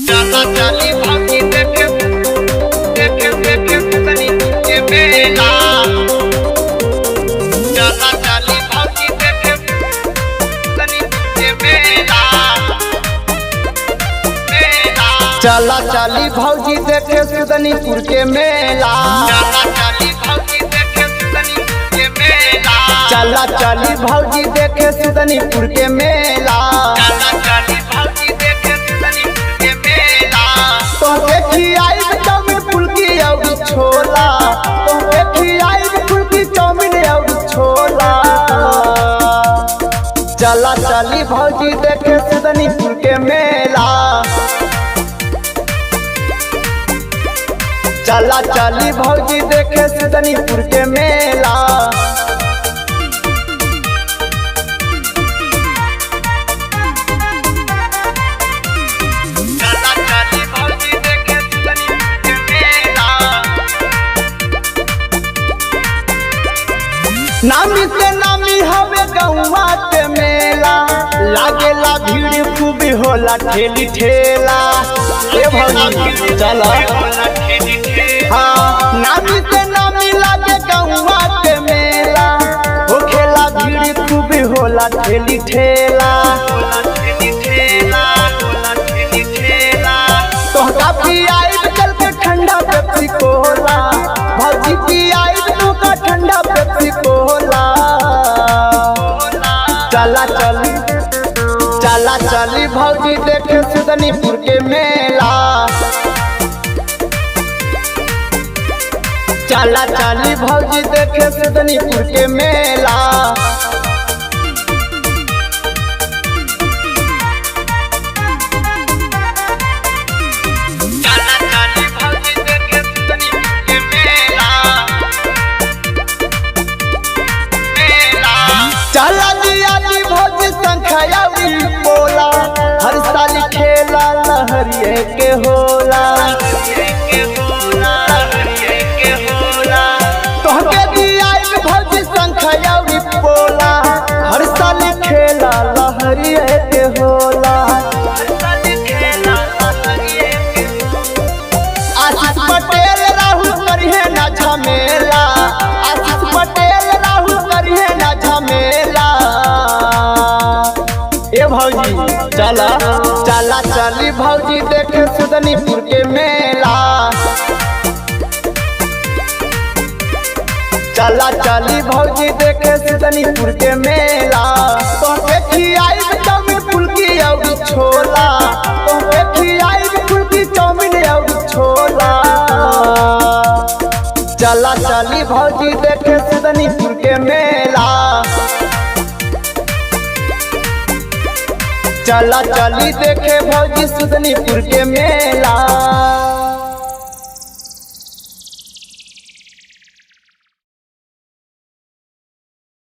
चला चली भागी देखे देखे देखे तनी के मेला। चला चली भागी देखे तनी के मेला। चला चली भौजी देखे सुदनीपुर के मेला। चला चली भौजी देखे सुदनीपुर के मेला। तोहके खियाई चाउमीन फुल्की और छोला। तोहके खियाई फुल्की चाउमीन और छोला। चला चली भौजी देखे सुदनीपुर के मेला। चला चली भौजी देखे सुदनीपुर के मेला। नामी से नामी हवे गौवा के मेला। लागेला भीड़ खूब होला ठेली ठेला। ए भौजी चला। हाँ नामी से नामी लागे गौवा के मेला। हो खेला भीड़ खूब होला ठेली ठेला। तोहका पियाई चल के ठंडा पेप्सी कोला। भौजी पियाई तू का ठंडा पेप्सी कोला। चला चली चला चली भौजी देखे सुदनीपुर के मेला। चला चली भौजी देखे सुदनीपुर के मेला। चला दियाली भौजी संखयावी बोला। हर साल खेला लहरिए के होला। तोहके दियाली भौजी संखयावी बोला। हर साल खेला लहरिए के होला। आशीष पटेल राहुल करिए ना झमेला। आशीष पटेल राहुल करिए ना झमेला। ए भौजी चला चला चली भौजी देखे सुदनीपुर के मेला। चला चली भौजी देखे सुदनीपुर के मेला। तोहके खियाई चाउमीन फुल्की और छोला। तोहके खियाई फुल्की चाउमीन और छोला। चला चली भौजी देखे सुदनीपुर के मेला। चला चली देखे भौजी सुदनीपुर के मेला।